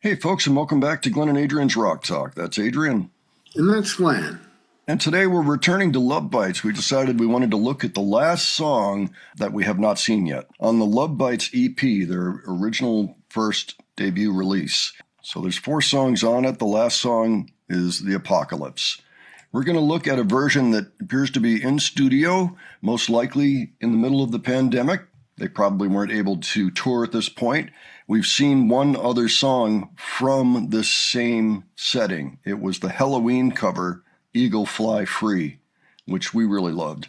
Hey folks, and welcome back to Glenn and Adrian's Rock Talk. That's Adrian. And that's Glenn. And today we're returning to Love Bites. We decided we wanted to look at the last song that we have not seen yet on the Love Bites EP, their original first debut release. So there's 4 songs on it. The last song is The Apocalypse. We're going to look at a version that appears to be in studio, most likely in the middle of the pandemic. They probably weren't able to tour at this point. We've seen one other song from this same setting. It was the Halloween cover, Eagle Fly Free, which we really loved.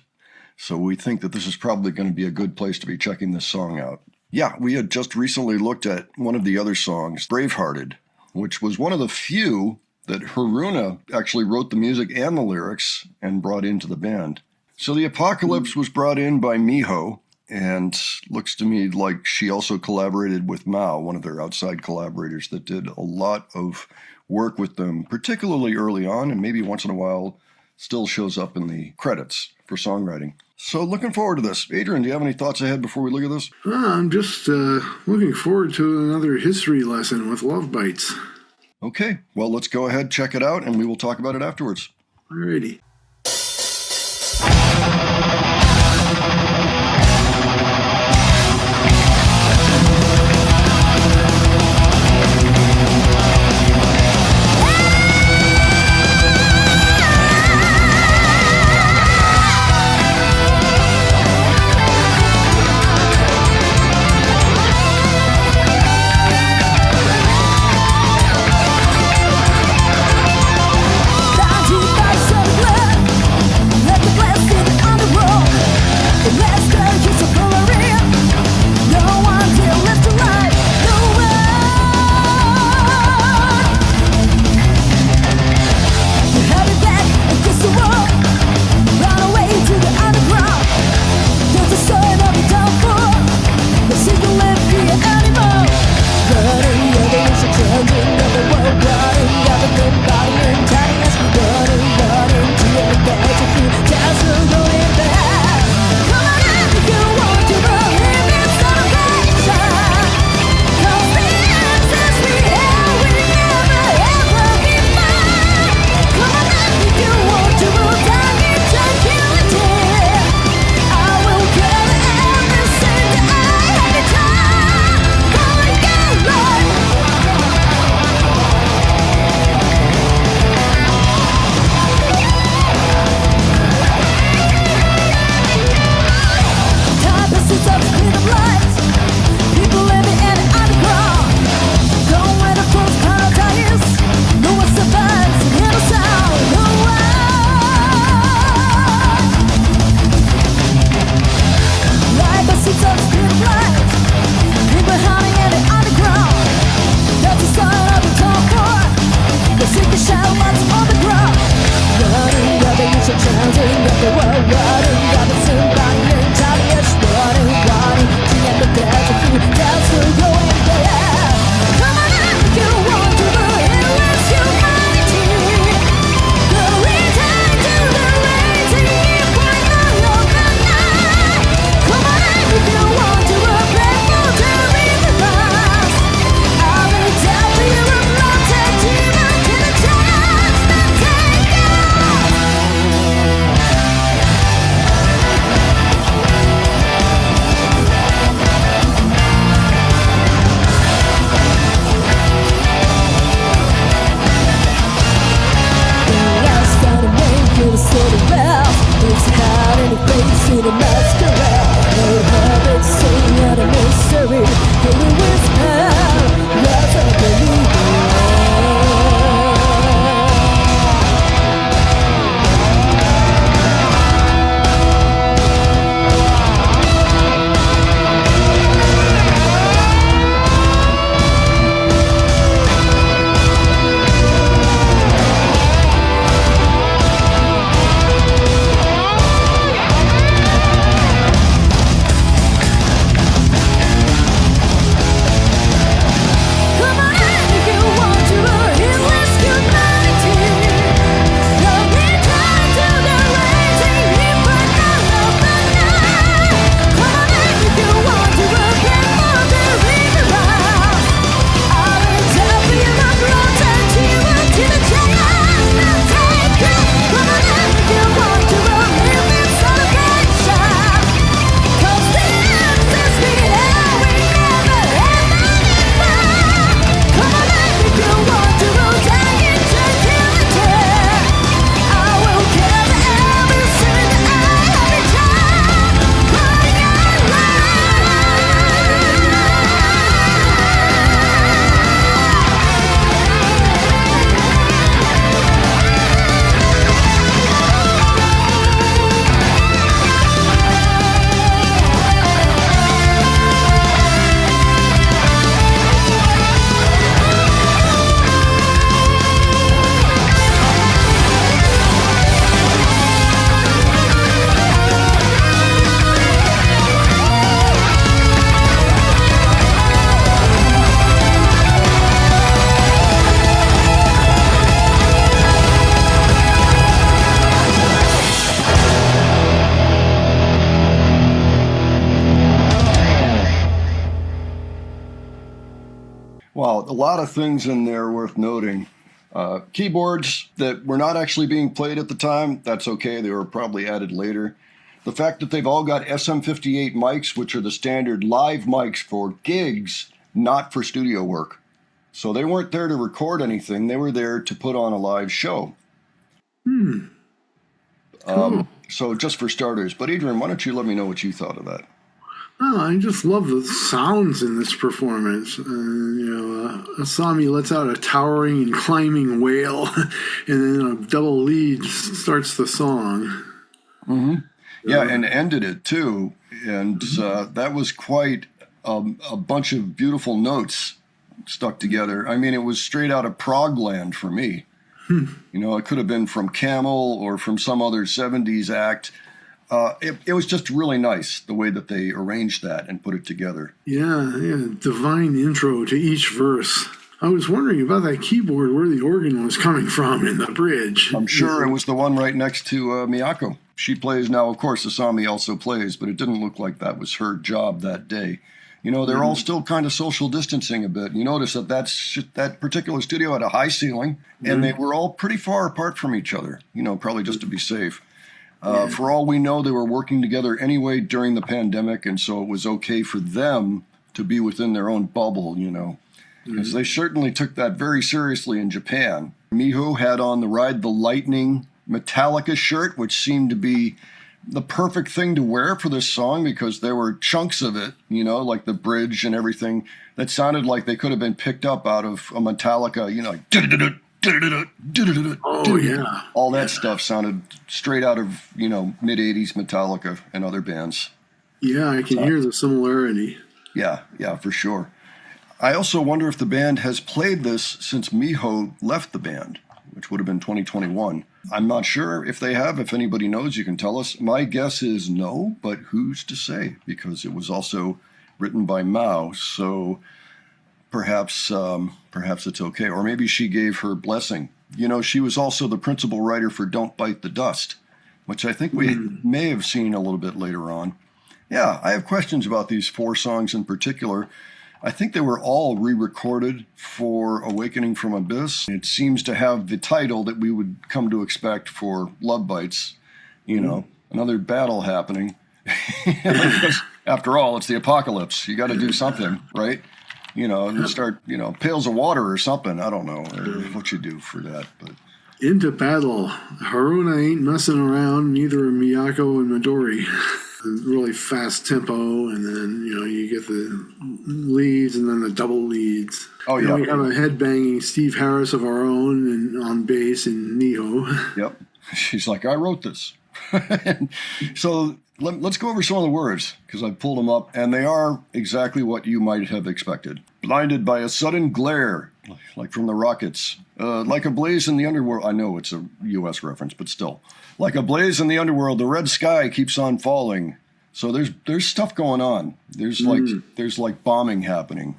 So we think that this is probably going to be a good place to be checking this song out. Yeah, we had just recently looked at one of the other songs, Bravehearted, which was one of the few that Haruna actually wrote the music and the lyrics and brought into the band. So The Apocalypse was brought in by Miho, and looks to me like she also collaborated with Mao, one of their outside collaborators that did a lot of work with them, particularly early on, and maybe once in a while still shows up in the credits for songwriting. So looking forward to this. Adrian, do you have any thoughts ahead before we look at this? I'm just looking forward to another history lesson with Love Bites. Okay, well, let's go ahead, check it out, and we will talk about it afterwards. Alrighty. Tá debaixo do lot of things in there worth noting. Keyboards that were not actually being played at the time, that's okay. They were probably added later. The fact that they've all got SM58 mics, which are the standard live mics for gigs, not for studio work. So they weren't there to record anything. They were there to put on a live show. Cool. So just for starters. But Adrian, why don't you let me know what you thought of that? Oh, I just love the sounds in this performance. Asami lets out a towering and climbing wail, and then a double lead starts the song. Yeah, and ended it too. And that was quite a bunch of beautiful notes stuck together. I mean, it was straight out of Progland for me. It could have been from Camel or from some other 70s act. It was just really nice the way that they arranged that and put it together. Yeah, divine intro to each verse. I was wondering about that keyboard, where the organ was coming from in the bridge. I'm sure it was the one right next to Miyako. She plays now, of course, Asami also plays, but it didn't look like that was her job that day. They're all still kind of social distancing a bit. You notice that particular studio had a high ceiling, and they were all pretty far apart from each other, probably just to be safe. For all we know, they were working together anyway during the pandemic, and so it was okay for them to be within their own bubble, because they certainly took that very seriously in Japan. Miho had on the Ride the Lightning Metallica shirt, which seemed to be the perfect thing to wear for this song because there were chunks of it, like the bridge and everything, that sounded like they could have been picked up out of a Metallica, Oh, yeah. All that stuff sounded straight out of, mid-'80s Metallica and other bands. Yeah, I can hear the similarity. Yeah, for sure. I also wonder if the band has played this since Miho left the band, which would have been 2021. I'm not sure if they have. If anybody knows, you can tell us. My guess is no, but who's to say? Because it was also written by Mao, so perhaps it's okay. Or maybe she gave her blessing. She was also the principal writer for Don't Bite the Dust, which I think we may have seen a little bit later on. Yeah, I have questions about these 4 songs in particular. I think they were all re-recorded for Awakening from Abyss. It seems to have the title that we would come to expect for Love Bites, another battle happening. Because after all, it's the apocalypse. You got to do something, right? And start, pails of water or something. I don't know what you do for that. But Into battle. Haruna ain't messing around, neither are Miyako and Midori. Really fast tempo, and then you get the leads and then the double leads. Oh yeah, we have a headbanging Steve Harris of our own and on bass in Niho. Yep, she's like, I wrote this. So let's go over some of the words because I pulled them up, and they are exactly what you might have expected. Blinded by a sudden glare, like from the Rockets, like a blaze in the underworld. I know it's a U.S. reference, but still. Like a blaze in the underworld, the red sky keeps on falling. So there's stuff going on. There's like bombing happening.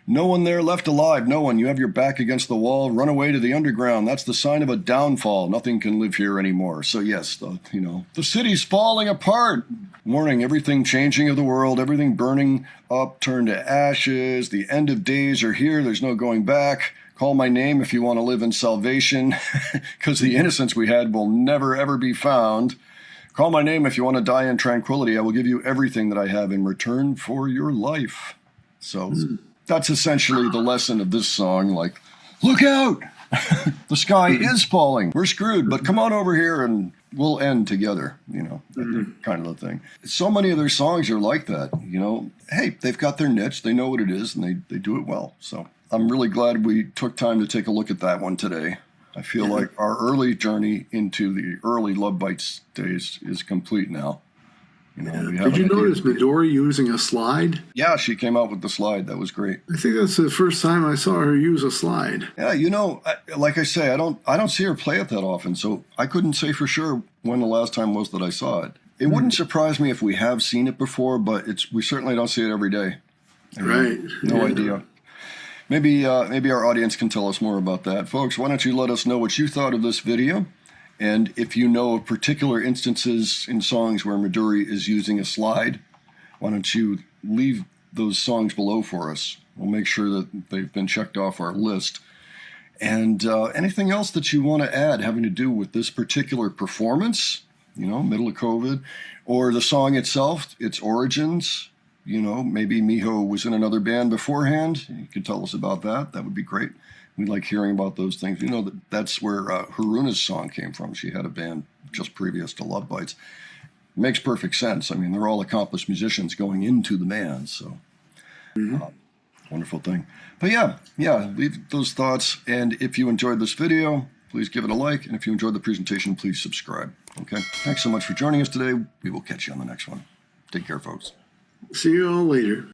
No one there left alive. No one. You have your back against the wall. Run away to the underground. That's the sign of a downfall. Nothing can live here anymore. So yes, the city's falling apart. Warning: everything changing of the world, everything burning up, turned to ashes. The end of days are here. There's no going back. Call my name if you want to live in salvation, because the innocence we had will never, ever be found. Call my name if you want to die in tranquility. I will give you everything that I have in return for your life. So that's essentially the lesson of this song. Like, look out! The sky is falling. We're screwed, but come on over here and we'll end together, kind of the thing. So many of their songs are like that, Hey, they've got their niche. They know what it is, and they do it well. So I'm really glad we took time to take a look at that one today. I feel like our early journey into the early Love Bites days is complete now. Did you notice Midori using a slide? Yeah, she came out with the slide. That was great. I think that's the first time I saw her use a slide. Yeah, like I say, I don't see her play it that often, so I couldn't say for sure when the last time was that I saw it. It wouldn't surprise me if we have seen it before, but we certainly don't see it every day. Right. No idea. Maybe our audience can tell us more about that. Folks, why don't you let us know what you thought of this video? And if you know of particular instances in songs where Midori is using a slide, why don't you leave those songs below for us. We'll make sure that they've been checked off our list. And anything else that you want to add having to do with this particular performance, middle of COVID, or the song itself, its origins, maybe Miho was in another band beforehand. You could tell us about that. That would be great. We like hearing about those things. That's where Haruna's song came from. She had a band just previous to Love Bites. It makes perfect sense. I mean, they're all accomplished musicians going into the band, so wonderful thing. But yeah, leave those thoughts. And if you enjoyed this video, please give it a like. And if you enjoyed the presentation, please subscribe. Okay? Thanks so much for joining us today. We will catch you on the next one. Take care, folks. See you all later.